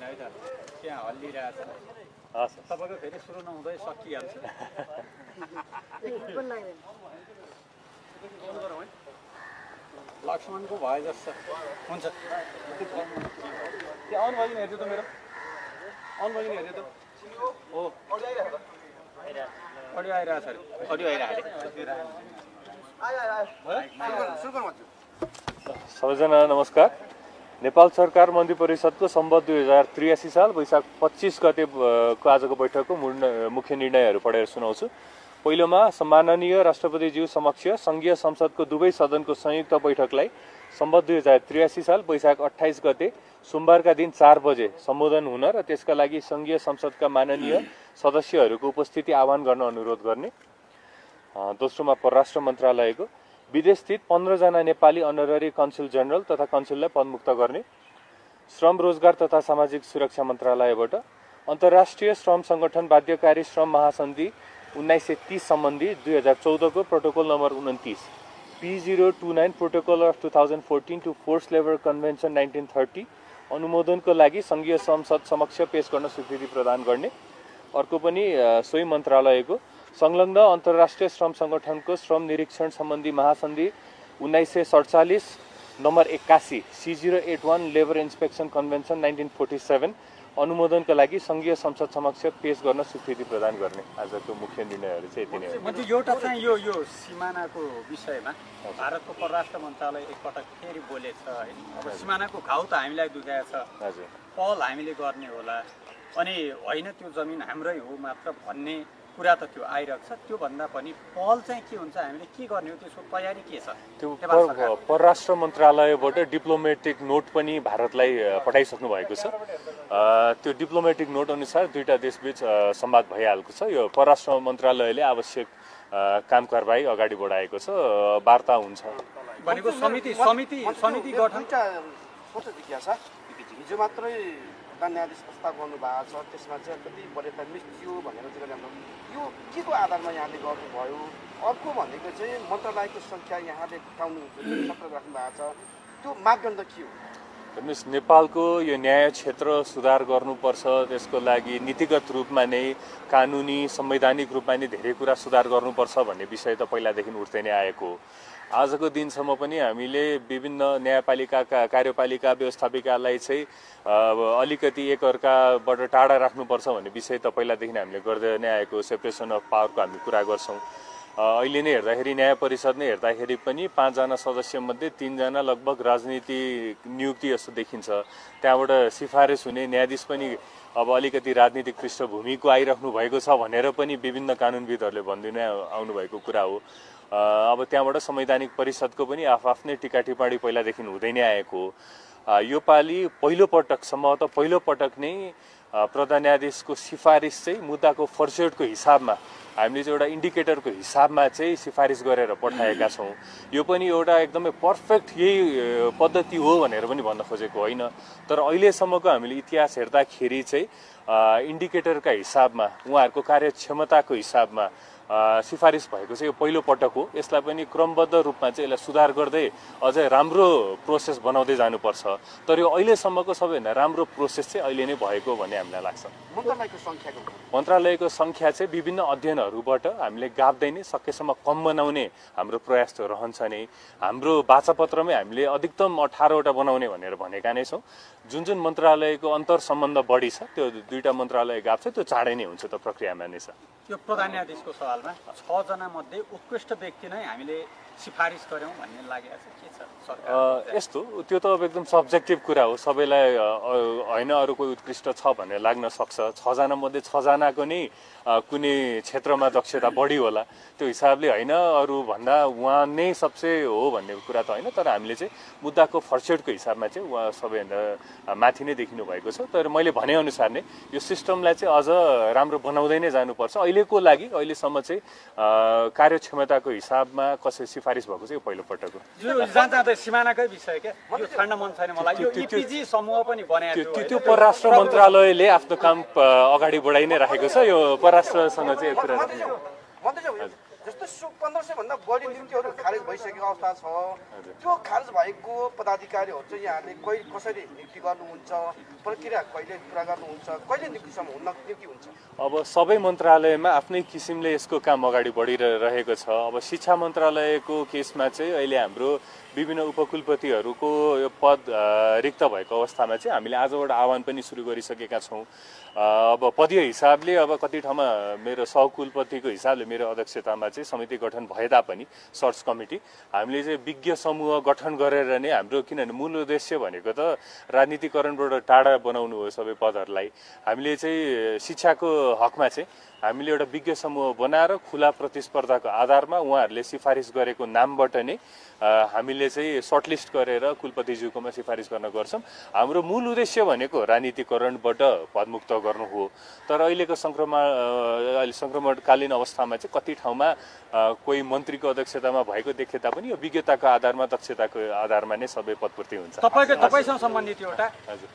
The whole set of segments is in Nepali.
है त त्यहाँ हल्लिरहेछ हस् तपाईको फेरि सुरु नहुँदै सकिहाल्छ लक्ष्मणको भए जस्तो हुन्छ त्यो आउनु भयो हेर्दै त मेरो आउनु भयो हेर्दै त हो अडियो आइरहेछ अरे अडियो आइरहेछ सबैजना नमस्कार। नेपाल सरकार मन्त्री परिषदको सम्बत 2083 साल वैशाख 25 गतेको आजको बैठकको मुख्य निर्णयहरू पढेर सुनाउँछु। पहिलोमा सम्माननीय राष्ट्रपतिज्यू समक्ष संघीय संसदको दुवै सदनको संयुक्त बैठकलाई सम्बत 2083 साल वैशाख 28 गते सोमबारका दिन 4 बजे सम्बोधन हुन र त्यसका लागि संघीय संसदका माननीय सदस्यहरूको उपस्थिति आह्वान गर्न अनुरोध गर्ने। दोस्रोमा परराष्ट्र मन्त्रालयको विदेशस्थित 15 जना नेपाली अनररी कन्सुल जनरल तथा कन्सुललाई पदमुक्त गर्ने। श्रम रोजगार तथा सामाजिक सुरक्षा मन्त्रालयबाट अन्तर्राष्ट्रिय श्रम संगठन बाध्यकारी श्रम महासन्धि 1930 सम्बन्धी 2014 को protocol number 29 P029 protocol of 2014 to force labour convention 1930 अनुमोदनको लागि संघीय संसद समक्ष पेश गर्न स्वीकृति प्रदान गर्ने। अर्को पनि सोही मन्त्रालयको संलग्न अन्तर्राष्ट्रिय श्रम संगठनको श्रम निरीक्षण सम्बन्धी महासन्धि 1947 नम्बर 81 C081 लेबर इन्स्पेक्सन कन्भेन्सन 1947 अनुमोदनका लागि संघीय संसद समक्ष पेश गर्न स्वीकृति प्रदान गर्ने। आजको मुख्य निर्णयहरू चाहिँ यति नै हो। मैले एउटा चाहिँ यो सिमानाको विषयमा भारतको परराष्ट्र मन्त्रालय एकपटक फेरि बोलेछ हैन। अब सिमानाको घाउ त हामीलाई दुखाएको छ, हजुर पहल हामीले गर्ने होला अनि होइन त्यो जमिन हाम्रै हो मात्र भन्ने कुरा त त्यो आइरहेको छ। त्यो भन्दा पनि पहल चाहिँ के हुन्छ, हामीले के गर्ने हो, त्यसको तयारी के छ? त्यो परराष्ट्र मन्त्रालयबाट डिप्लोमेटिक नोट पनि भारतलाई पठाइसक्नु भएको छ। त्यो डिप्लोमेटिक नोट अनुसार दुईटा देशबीच संवाद भइहालेको छ। यो परराष्ट्र मन्त्रालयले आवश्यक काम कारबाही अगाडि बढाएको छ, वार्ता हुन्छ भनेको समिति गठन सोच जिज्ञासा हिजो मात्रै न्यायाधीश प्रस्ताव गर्नु भएको छ, त्यसमा चाहिँ कति वरियता मृत्यु भनेर चाहिँ हाम्रो यो के को आधारमा यहाँले गर्नुभयो? अर्को भनेको चाहिँ मन्त्रालयको सङ्ख्या यहाँले घटाउनु सत्र राख्नु भएको छ, त्यो मापदण्ड के हो? हेर्नुहोस्, नेपालको यो न्याय क्षेत्र सुधार गर्नुपर्छ, त्यसको लागि नीतिगत रूपमा नै कानुनी संवैधानिक रूपमा नै धेरै कुरा सुधार गर्नुपर्छ भन्ने विषय त पहिलादेखि उठ्दै नै आएको हो। आजको दिनसम्म पनि हामीले विभिन्न न्यायपालिकाका कार्यपालिका व्यवस्थापिकालाई चाहिँ अलिकति एकअर्काबाट टाढा राख्नुपर्छ भन्ने विषय त पहिलादेखि हामीले गर्दै नै आएको। सेपरेसन अफ पावरको हामी कुरा गर्छौँ। अहिले नै हेर्दाखेरि न्याय परिषद नै हेर्दाखेरि पनि 5 जना सदस्यमध्ये 3 जना लगभग राजनीतिक नियुक्ति जस्तो देखिन्छ। त्यहाँबाट सिफारिस हुने न्यायाधीश पनि अब अलिकति राजनीतिक पृष्ठभूमिको आइराख्नु भएको छ भनेर पनि विभिन्न कानुनविदहरूले भन्दै आउनुभएको कुरा हो। अब त्यहाँबाट संवैधानिक परिषदको पनि आफ्नै टिका टिप्पणी पहिलादेखि हुँदै नै आएको हो। यो पालि पहिलोपटक सम्भवतः पहिलोपटक नै प्रधान न्यायाधीशको सिफारिस चाहिँ मुद्दाको फर्सेटको हिसाबमा हामीले चाहिँ एउटा इन्डिकेटरको हिसाबमा चाहिँ सिफारिस गरेर पठाएका छौँ। यो पनि एउटा एकदमै पर्फेक्ट यही पद्धति हो भनेर पनि भन्न खोजेको होइन, तर अहिलेसम्मको हामीले इतिहास हेर्दाखेरि चाहिँ इन्डिकेटरका हिसाबमा उहाँहरूको कार्यक्षमताको हिसाबमा सिफारिस भएको चाहिँ यो पहिलो पटक हो। यसलाई पनि क्रमबद्ध रूपमा चाहिँ यसलाई सुधार गर्दै अझै राम्रो प्रोसेस बनाउँदै जानुपर्छ। तर यो अहिलेसम्मको सबैभन्दा राम्रो प्रोसेस चाहिँ अहिले नै भएको भन्ने हामीलाई लाग्छ। मन्त्रालयको सङ्ख्या चाहिँ विभिन्न अध्ययनहरूबाट हामीले गाब्दै नै सकेसम्म कम बनाउने हाम्रो प्रयास त रहन्छ नै। हाम्रो वाचापत्रमै हामीले अधिकतम 18वटा बनाउने भनेर भनेका नै छौँ। जुन मन्त्रालयको अन्तर सम्बन्ध बढी छ त्यो दुईटा मन्त्रालय गाब्छ, त्यो चाँडै नै हुन्छ, त्यो प्रक्रियामा नै छ। यो प्रधान न्यायाधीशको सवालमा 6 जना मध्ये उत्कृष्ट व्यक्ति नै हामीले सिफारिस गर्यौँ भन्ने लागेको छ, के छ सरकार? यस्तो त्यो त अब एकदम सब्जेक्टिभ कुरा हो। सबैलाई होइन अरू कोही उत्कृष्ट छ भनेर लाग्न सक्छ। 6 जना मध्ये 6 जनाको नै कुनै क्षेत्रमा दक्षता बढी होला, त्यो हिसाबले होइन अरू भन्दा उहाँ नै सबसे हो भन्ने कुरा त होइन। तर हामीले चाहिँ मुद्दाको फर्सेटको हिसाबमा चाहिँ उहाँ सबैभन्दा माथि नै देखिनु भएको छ। तर मैले भनेअनुसार नै यो सिस्टमलाई चाहिँ अझ राम्रो बनाउँदै नै जानुपर्छ। अहिलेको लागि अहिलेसम्म चाहिँ कार्यक्षमताको हिसाबमा कसै सिफारिस भएको चाहिँ पहिलो पटक हो। जाँदै सिमानाकै विषय के यो छाड्न मन छैन मलाई। यो इपिजी समूह पनि बनाएको त्यो परराष्ट्र मन्त्रालयले आफ्नो काम अगाडि बढाइ नै राखेको छ। यो परराष्ट्रसँग चाहिँ यो कुरा जस्तो त्यो 1500 भन्दा बढी नियुक्तिहरू खारेज भइसकेको अवस्था छ। त्यो खारेज भएको पदाधिकारीहरू चाहिँ यहाँले कसरी नियुक्ति गर्नुहुन्छ, प्रक्रिया कहिले पुरा गर्नुहुन्छ, कहिले नियुक्तिसम्म नियुक्ति हुन्छ? अब सबै मन्त्रालयमा आफ्नै किसिमले यसको काम अगाडि बढिरहेको छ। अब शिक्षा मन्त्रालयको केसमा चाहिँ अहिले हाम्रो विभिन्न उपकुलपतिहरूको यो पद रिक्त भएको अवस्थामा चाहिँ हामीले आजबाट आह्वान पनि सुरु गरिसकेका छौँ। अब पदीय हिसाबले अब कति ठाउँमा मेरो सहकुलपतिको हिसाबले मेरो अध्यक्षतामा चाहिँ समिति गठन भए तापनि सर्च कमिटी हामीले चाहिँ विज्ञ समूह गठन गरेर नै हाम्रो, किनभने मूल उद्देश्य भनेको त राजनीतिकरणबाट टाढा बनाउनु हो सबै पदहरूलाई। हामीले चाहिँ शिक्षाको हकमा चाहिँ हामीले एउटा विज्ञ समूह बनाएर खुला प्रतिस्पर्धाको आधारमा उहाँहरूले सिफारिस गरेको नामबाट नै हामीले चाहिँ सर्टलिस्ट गरेर कुलपतिज्यूकोमा सिफारिस गर्न गर्छौँ। हाम्रो मूल उद्देश्य भनेको राजनीतिकरणबाट पदमुक्त गर्नु हो। तर अहिलेको सङ्क्रमणकालीन अवस्थामा चाहिँ कति ठाउँमा कोही मन्त्रीको अध्यक्षतामा भएको देखे तापनि यो विज्ञताको आधारमा, दक्षताको आधारमा नै सबै पदपूर्ति हुन्छ। तपाईसँग सम्बन्धित एउटा हजुर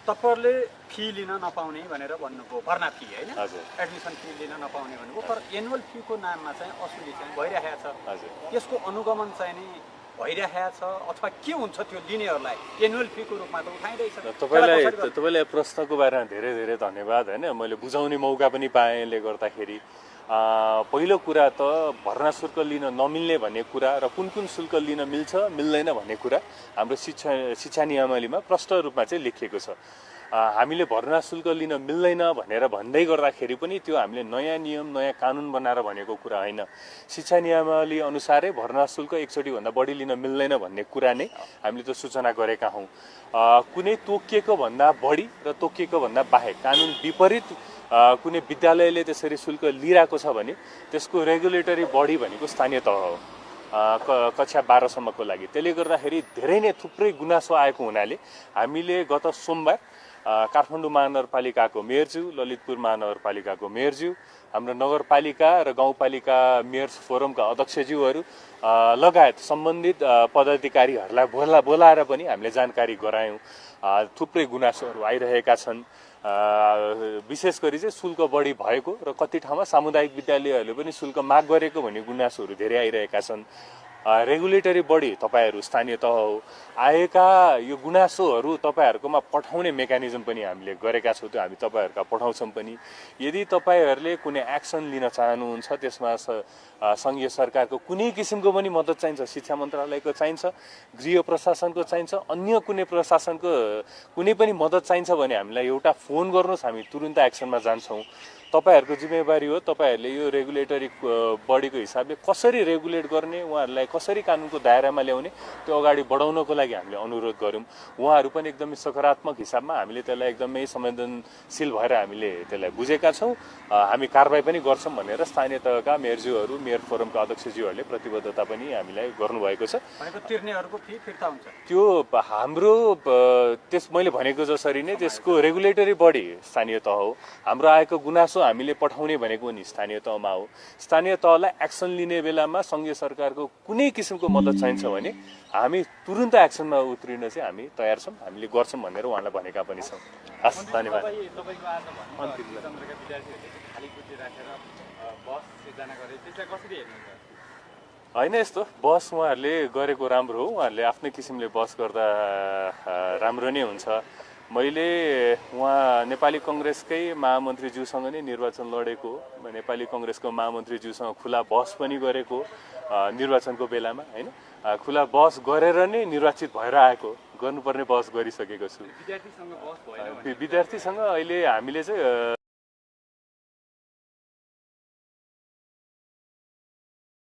तपाईँहरूले फी लिन नपाउने भनेर भन्नुभयो, भर्ना फी होइन, हजुर एडमिसन फी लिन नपाउने भन्नुभयो। तर एनुअल फीको नाममा चाहिँ असुली चाहिँ भइरहेको छ। हजुर यसको अनुगमन चाहिँ नि भइरहेको छ अथवा के हुन्छ त्यो लिनेहरूलाई एनुअल फीको रूपमा त उठाइरहेछ? तपाईँलाई प्रश्नको बारेमा धेरै धेरै धन्यवाद होइन। मैले बुझाउने मौका पनि पाएँ यसले गर्दाखेरि। पहिलो कुरा त भर्ना शुल्क लिन नमिल्ने भन्ने कुरा र कुन कुन शुल्क लिन मिल्छ मिल्दैन भन्ने कुरा हाम्रो शिक्षा नियमावलीमा प्रष्ट रूपमा चाहिँ लेखिएको छ। हामीले भर्ना शुल्क लिन मिल्दैन भनेर भन्दै गर्दाखेरि पनि त्यो हामीले नयाँ नियम नयाँ कानुन बनाएर भनेको कुरा होइन। शिक्षा नियमावली अनुसारै भर्ना शुल्क एकचोटि भन्दा बढी लिन मिल्दैन भन्ने कुरा नै हामीले त सूचना गरेका हौँ। कुनै तोकिएको भन्दा बढी र तोकिएको भन्दा बाहेक कानुन विपरीत कुनै विद्यालयले त्यसरी शुल्क लिइरहेको छ भने त्यसको रेगुलेटरी बडी भनेको स्थानीय तह हो, कक्षा 12 सम्मको लागि। त्यसले गर्दाखेरि धेरै नै थुप्रै गुनासो आएको हुनाले हामीले गत सोमबार काठमाडौँ महानगरपालिकाको मेयरज्यू, ललितपुर महानगरपालिकाको मेयरज्यू, हाम्रो नगरपालिका र गाउँपालिका मेयर्स फोरमका अध्यक्षज्यूहरू लगायत सम्बन्धित पदाधिकारीहरूलाई बोलाएर पनि हामीले जानकारी गरायौँ। थुप्रै गुनासोहरू आइरहेका छन्। विशेष गरी चाहिँ शुल्क बढी भएको र कति ठाउँमा सामुदायिक विद्यालयहरूले पनि शुल्क माग गरेको भन्ने गुनासोहरू धेरै आइरहेका छन्। रेगुलेटरी बडी तपाईँहरू स्थानीय तह हो, आएका यो गुनासोहरू तपाईँहरूकोमा पठाउने मेकानिजम पनि हामीले गरेका छौँ। त्यो हामी तपाईँहरूका पठाउँछौँ पनि। यदि तपाईँहरूले कुनै एक्सन लिन चाहनुहुन्छ, त्यसमा सङ्घीय सरकारको कुनै किसिमको पनि मद्दत चाहिन्छ, शिक्षा मन्त्रालयको चाहिन्छ, गृह प्रशासनको चाहिन्छ, अन्य कुनै प्रशासनको कुनै पनि मद्दत चाहिन्छ भने हामीलाई एउटा फोन गर्नुहोस्, हामी तुरुन्त एक्सनमा जान्छौँ। तपाईँहरूको जिम्मेवारी हो, तपाईँहरूले यो रेगुलेटरी बडीको हिसाबले कसरी रेगुलेट गर्ने, उहाँहरूलाई कसरी कानुनको दायरामा ल्याउने, त्यो अगाडि बढाउनको लागि हामीले अनुरोध गऱ्यौँ। उहाँहरू पनि एकदमै सकारात्मक हिसाबमा हामीले त्यसलाई एकदमै संवेदनशील भएर हामीले त्यसलाई बुझेका छौँ। हामी कारबाही पनि गर्छौँ भनेर स्थानीय तहका मेयरज्यूहरू, मेयर फोरमका अध्यक्षज्यूहरूले प्रतिबद्धता पनि हामीलाई गर्नुभएको छ। तिर्नेहरूको फी फिर्ता हुन्छ? त्यो हाम्रो मैले भनेको जसरी नै त्यसको रेगुलेटरी बडी स्थानीय तह हो। हाम्रो आएको गुनासो हामीले पठाउने भनेको नि स्थानीय तहमा हो। स्थानीय तहलाई एक्सन लिने बेलामा सङ्घीय सरकारको कुनै किसिमको मद्दत चाहिन्छ भने हामी तुरुन्त एक्सनमा उत्रिन चाहिँ हामी तयार छौँ, हामीले गर्छौँ भनेर उहाँलाई भनेका पनि छौँ। हस्, धन्यवाद। होइन, यस्तो बस उहाँहरूले गरेको राम्रो हो। उहाँहरूले आफ्नै किसिमले बस गर्दा राम्रो नै हुन्छ। मैले उहाँ नेपाली कङ्ग्रेसकै महामन्त्रीज्यूसँग नै निर्वाचन लडेको, नेपाली कङ्ग्रेसको महामन्त्रीज्यूसँग खुला बस पनि गरेको निर्वाचनको बेलामा होइन। खुला बस गरेर नै निर्वाचित भएर आएको, गर्नुपर्ने बस गरिसकेको छु। विद्यार्थीसँग अहिले हामीले चाहिँ